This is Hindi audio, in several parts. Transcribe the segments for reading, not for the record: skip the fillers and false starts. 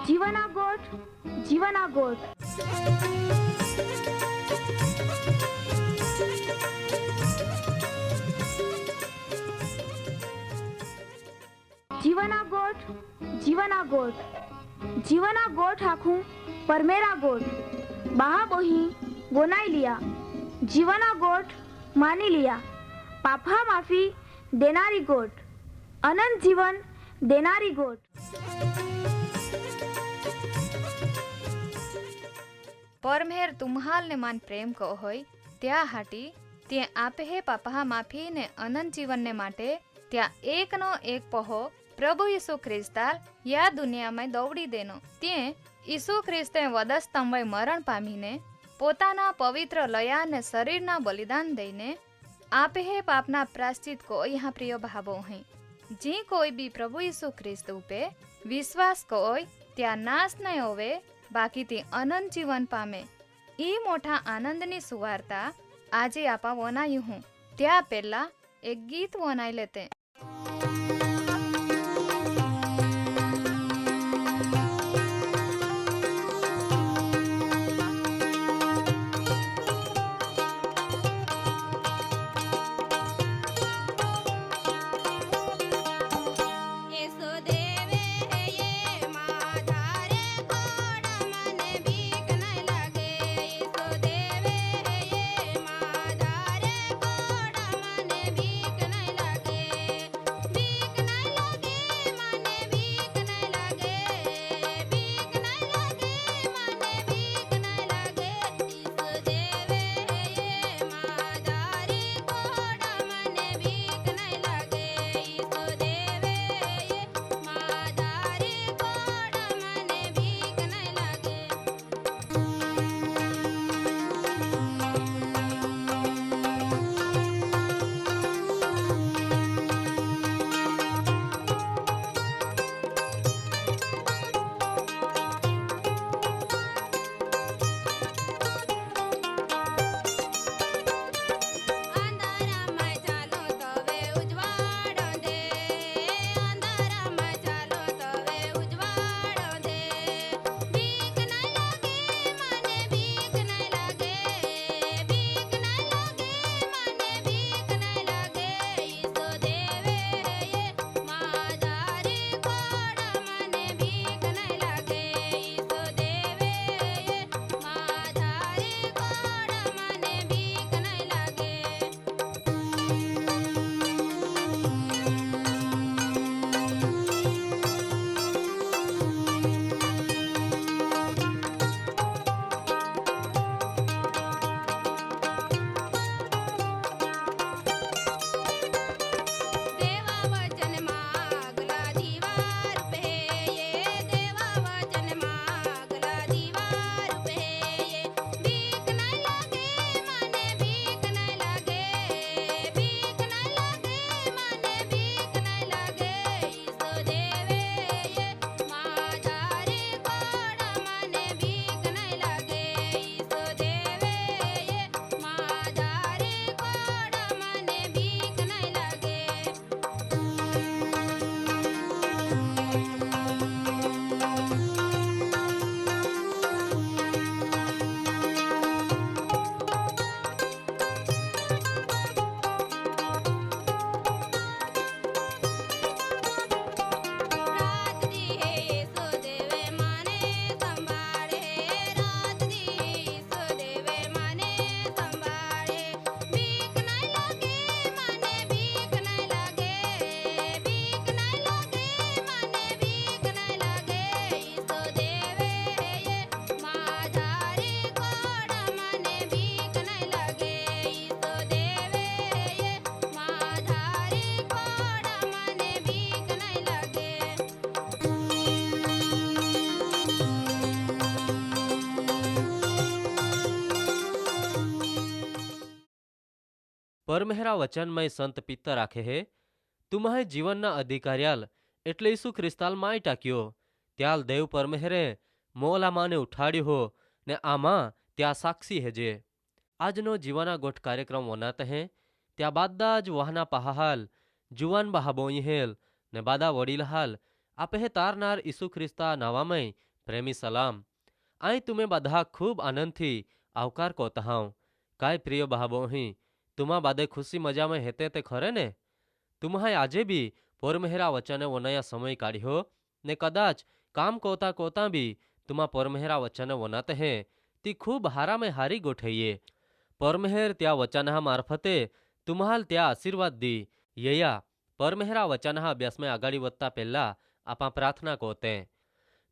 जीवना गोठ जीवना गोठ जीवना गोठ जीवना गोठ जीवना गोठ आखूं परमेरा गोठ बहा बोही बोनाई लिया जीवना गोठ मानी लिया पापा माफी देनारी गोठ अनंत जीवन देनारी गोठ। परमेर तुम्हाल ने मान प्रेम को होय त्या हाटी ते आपे हे पापा माफी ने अनंत जीवन ने माटे त्या एक नो एक पहो प्रभु यीशु ख्रिस्ताल या दुनिया में दौड़ी देनो ते यीशु ख्रिस्ते वधस्तंभे मरण पामीने पोताना पवित्र लया ने शरीरना बलिदान दईने आपे हे पापना प्रायश्चित को यहाँ प्रिय भावो हैं जी कोई भी प्रभु यीशु ख्रिस्त उपे विश्वास कोय त्या नाश नहीं होवे बाकी ते अनंत जीवन पामे ई मोटा आनंदनी सुवार्ता आजे आपा वनायु हूँ त्या पहला एक गीत वनाई लेते। परमेहरा वचनमय संत पित्तर राखे है तुम्हें जीवनना अधिकार्याल एटले यीशु ख्रिस्ताल माई टाक्यो त्याल देव परमेहरे मोला माने उठाड्यो हो ने आमा त्या साक्षी है जे આજનો જીવાના ગોઠ કાર્યક્રમ વનાત હે ત્યાં બાદા જ વહાના પહાહાલ જુવાન બહાબોઈ હેલ ને બાદા વડીલ હાલ આપે હે તારનાર ઈસુ ખ્રિસ્તા નાવામય પ્રેમી સલામ. અહીં તમે બધા ખૂબ આનંદથી આવકાર કોતા હાઉ. काय प्रिय भाबोही तुम्हा बादे खुशी मजा में हेते ते खरे ने तुम्हा आजे भी पोरमेहरा वचने वनाया समय काढ़ियो ने कदाच काम कोता कोता भी तुम्हा पोरमेहरा वचने वनाते हैं ती खूब हारा में हारी गोठइये परमेहर त्या वचनहा मार्फते तुम्हाल त्या आशीर्वाद दी यया परमेहरा वचनहा अभ्यास में आगाड़ी वधता पहला आपा प्रार्थना कोते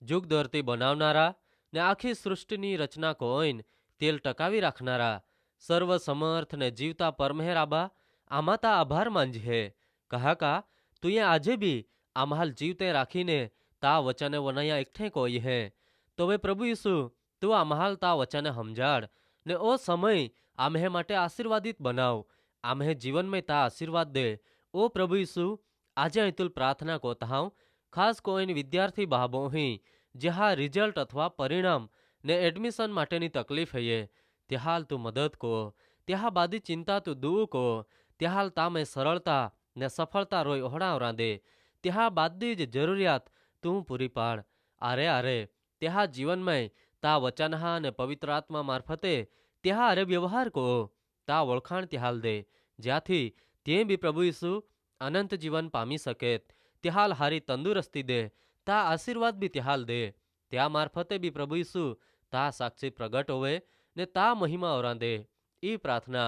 जुग धरती बनावनारा ने आखी सृष्टिनी रचना कोईन तेल टकावी राखनारा सर्व समर्थ ने जीवता परमेहर आबा आमाता आभार मांझे कहा का तू ये आजे भी आम्हाल जीवते राखीने ता वचने वनाया एकठे कोई है तो वे प्रभु यीशु तू आम्हाल ता वचने हमजाड़ ने ओ समय आम्हे माटे आशीर्वादित बनाव आम्हे जीवन में ता आशीर्वाद दे ओ प्रभु यीशु આજે અહીં તુલ પ્રાર્થના કોતા હાઉ ખાસ કોઈ વિદ્યાર્થી બાબો ही जहाँ रिजल्ट अथवा परिणाम ने एडमिशन माटेनी तकलीफ है त्याहाल तू मदद को त्या बादी चिंता तू दूर को त्याहाल तामे सरलता ने सफलता रोय ओहड़ा रांदे त्या बादी ज जरूरियात तू पूरी पाड़ आरे आरे त्या जीवन में ता वचनहा ने पवित्र आत्मा मार्फते त्या अरे व्यवहार को ता ओळखाण त्याहाल दे ज्याथी ते भी प्रभु यीशु अनंत जीवन पामी सके त्याहाल हारी तंदुरस्ती दे ता आशीर्वाद भी त्याहाल दे त्या मार्फते भी प्रभु यीशु ता साक्षी प्रगट होवे ने ता महिमा औरांदे ई प्रार्थना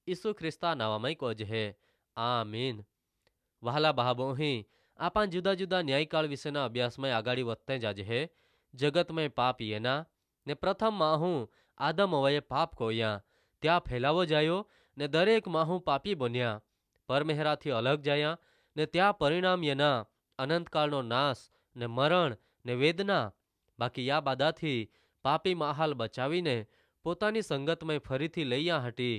यीशु ख्रिस्ता नावामय कोज है आमीन। वहाला भाबोही आपा जुदा जुदा न्यायकाल विषयना अभ्यास में आगाड़ी वधते जाजे है जगत में पाप येना ने प्रथम माहू आदम अवये पाप कोया त्या फैलावो जायो ने दरेक माहू पापी बन्या परमेहराथी अलग जाया ने त्या परिणाम येना अनंतकालनो नाश ने मरण ने वेदना बाकी या बादाथी पापी माहाल बचावीने पोतानी संगत में फरीथी लईया हटी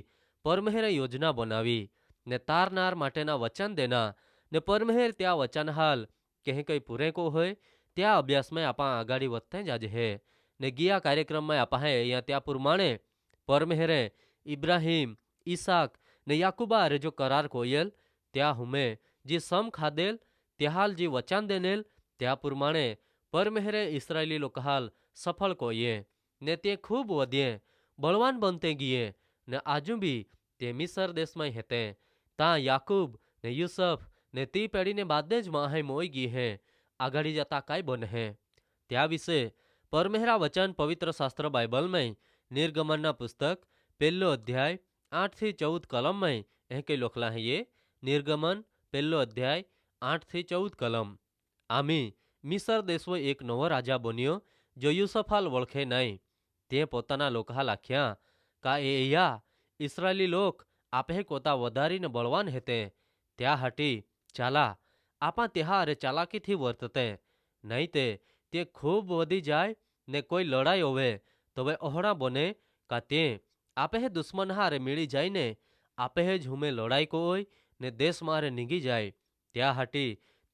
परमेहरे योजना बनावी ने तारनार माटेना वचन देना ने परमेहर त्या वचन हाल कहीं कई पूरे को होय त्या अभ्यास में आपा आगाड़ी वधते जाजे है ने गिया कार्यक्रम में आपा है या त्या पुरमाणे परमेहरे इब्राहिम ईसाक ने याकूबा अरे जो करार कोयल त्या हुमे जी सम खादेल त्याहाल जी वचन देनेल त्या पुरमाणे परमेहरे इस्राएली लोकहाल सफल कोये ने ते खूब वधिये बलवान बनते गिये ने आजू भी ते मिस्र देश में हेते ता याकूब ने यूसुफ ने ती पेढ़ी ने बादे ज माहे मोई गी है आगाड़ी जाता काय बन है त्या विषे परमेहरा वचन पवित्र शास्त्र बाइबल में निर्गमन पुस्तक पहलो अध्याय 8 થી 14 कलम में एह के लोखला है ये निर्गमन पहलो अध्याय 8 થી 14 कलम आमी मिस्र देशो एक नवो राजा बन्यो जो यूसुफाल वळखे नहीं ते पोताना लोकहाल आख्या का एया इस्राएली लोक आपे कोता वधारीने बळवान हेते त्या हाटी चाला आपा तेहा अरे चालाकी थी वर्तते नहीं ते खूब वधी जाय ने कोई लड़ाई होवे तो वे ओहड़ा बने का ते आपे दुश्मन हारे मिली जाय ने आपे झूमे लड़ाई को होय ने देश मारे निगी जाय त्या हाटी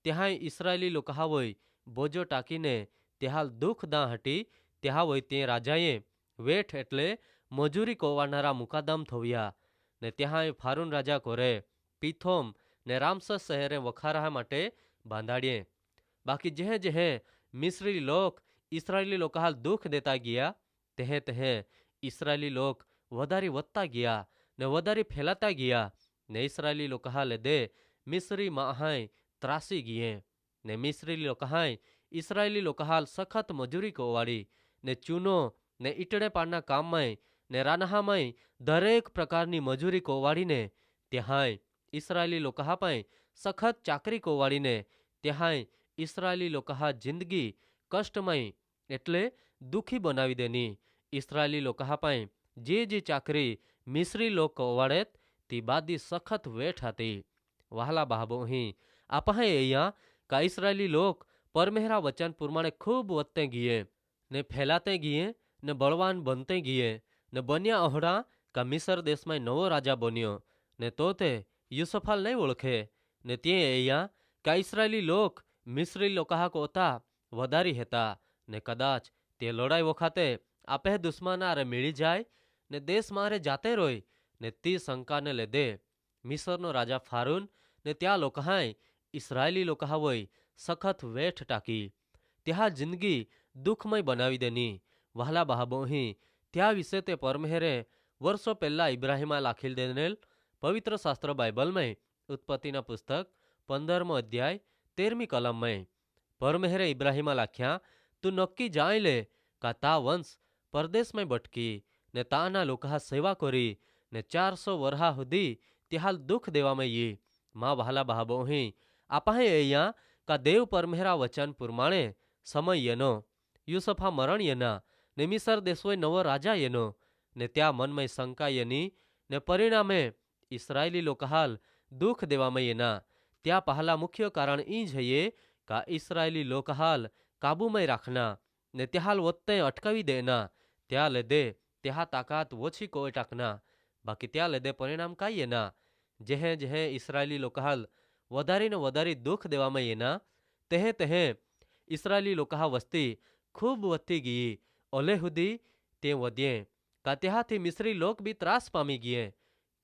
त्या इस्राएली लोकहा होय बोजो टाकीने त्याहाल दुख दा हटी त्या होय ते राजाए वेठ एटले मजूरी कोवानारा मुकादम थव्या ने त्या फारून राजा कोरे पीथोम ने रामसस शहरे वखारा माटे बांधाड़िए बाकी जहे जहे मिस्री लोक इस्राएली लोकहाल दुख देता गया तहे तहे इस्राएली लोक वधारी वधता गया ने वधारी फैलाता गया ने इस्राएली लोकहाल दे मिस्री माहाय त्रासी गए ने मिस्री लोकहाय इस्राएली लोकहाल सखत मजूरी कोवाड़ी ने चूनो ने ईटड़े पाड़ना काम में ने रानहा में दरेक प्रकारनी मजूरी कोवाड़ी ने त्याहाय इस्राएली लोकहा पाए सखत चाकरी कोवाड़ी ने त्याहाय इस्राएली लोकहा जिंदगी कष्टमय एटले दुखी बनावी देनी इस्राएली लोकहा पाए जे चाकरी मिस्री लोक कोवाड़ेत ती बादी सखत वेठ हती वहाला बाबो ही आपा अहिया का इस्राएली लोक परमेहरा वचन प्रमाणे खूब वधते गिये ने फैलाते गिये ने बलवान बनते गिये ने बन्या ओहड़ा का मिस्र देश में नवो राजा बन्यो ने तो ते यूसुफाल नहीं ओळखे ने ते अहिया का इस्राएली लोक मिस्री लोकहा कोता वधारी हेता ने कदाच ते लड़ाई वखाते आपे दुश्मना रे मिली जाय ने देश मारे जाते रोय ने ती शंका ने लेदे मिस्रनो राजा फारून ने त्या लोकहाय इस्राएली लोकहा वोय सखत वेठ टाकी त्या जिंदगी દુઃખમય બનાવી દેની વહાલા બહાબોહી ત્યાં વિશે તે પરમેહરે વર્ષો પહેલા ઇબ્રાહિમા લાખીલ દેનેલ પવિત્ર શાસ્ત્ર બાઇબલમય ઉત્પત્તિના પુસ્તક 15મો અધ્યાય 13મી કલમમય પરમેહરે ઇબ્રાહિમા લાખ્યા તું નક્કી જાણી લે કા તા વંશ પરદેશમય ભટકી ને તાના લોકા સેવા કરી ને 400 વરહા સુધી ત્યાં દુઃખ દેવામાં યી માં વહાલા બહાબોહી આપાહે અહીંયા કા દેવ પરમેહરા વચન પુરમાણે સમય યનો યુસફા મરણ યના ને મિસર દેશોય નવો રાજા યનો ને ત્યાં મનમય શંકા યની ને પરિણામે ઇસરાયેલી લોકાહાલ દુઃખ દેવામાં યના ત્યાં પહેલા મુખ્ય કારણ ઈ જઈએ કા ઇસરાયેલી લોકાહાલ કાબુમય રાખના ને ત્યાં વત્તે અટકાવી દેના ત્યાં લેદે ત્યાં તાકાત ઓછી કોઈ ટાકના બાકી ત્યાં લેદે પરિણામ કાંઈ એના જેહે જેહે ઇસરાયેલી લોકાહાલ વધારીને વધારી દુઃખ દેવામાં એના તેહે તેહે ઇસરાયેલી લોકાહા વસ્તી ખૂબ વધતી ગઈ ઓલે સુધી તે વધ્યે કા ત્યાંથી મિસ્રી લોક બી ત્રાસ પામી ગયે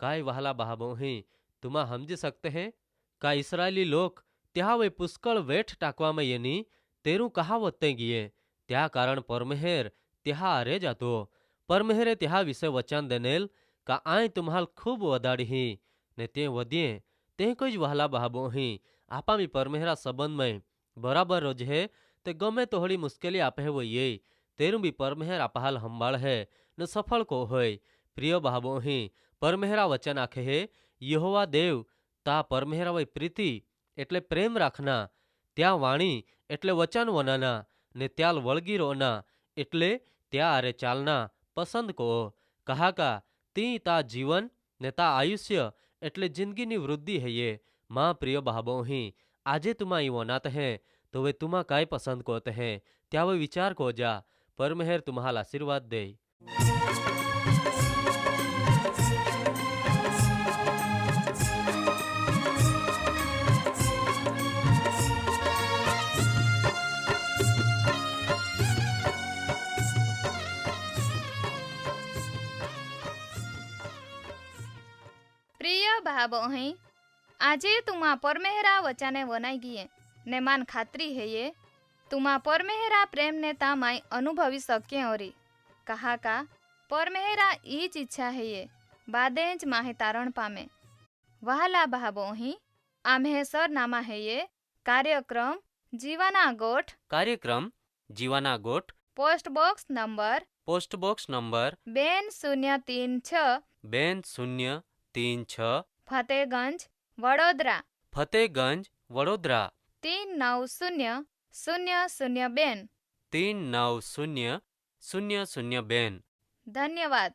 કાંઈ વહાલા બહાબોહી તુમા સમજી શકતે હે કા ઇસરાયેલી લોક ત્યાં વે પુષ્કળ વેઠ ટાંકવામાં એની તેરું કહા વધતે ગયે ત્યાં કારણ પરમેહેર ત્યાં આરે જાતો પરમેહેરે ત્યાં વિશે વચન દેનેલ કા આય તુમ્હાલ ખૂબ વધાડી ને તે વધ્યે તે કોઈ જ વહાલા બહાબોહી આપામી પરમેહરા સંબંધમય બરાબર રોજહે તે ગમે તો હળી મુશ્કેલી આપે વઈએ તેરું બી પરમેહર આપાહાલ હંભાળ હે ને સફળ કો હોય પ્રિય બહાબોહી પરમેહરા વચન આખે હે યહોવા દેવ તા પરમેહરા વય પ્રીતિ એટલે પ્રેમ રાખના ત્યાં વાણી એટલે વચન વનાના ને ત્યાલ વળગી રોના એટલે ત્યાં આરે ચાલના પસંદ કો કહાકા તી તા જીવન ને તા આયુષ્ય એટલે જિંદગીની વૃદ્ધિ હૈયે માં પ્રિય બહાબોહી આજે તુમા ઈ વનાત હે તો વે તુમા કાંઈ પસંદ કોત હે ત્યાં વે વિચાર કો જા પરમેહર તુમ્હાલ આશીર્વાદ દે પ્રિય ભાબોહી આજે તુમા પરમેહરા વચાને વનાઈ ગયે ને માન ખાતરી હૈયે તુમા પરમેહરા પ્રેમ ને તામાય અનુભવી શક્ય ઓરી કહા કા પરમેહરા ઈ જ ઈચ્છા હૈયે બાદે જ માહે તારણ પામે વહાલા ભાબોહી આમ્હે સરનામા હૈયે કાર્યક્રમ જીવાના ગોઠ post box number 2036 Fatehganj Vadodara 390002 ધન્યવાદ.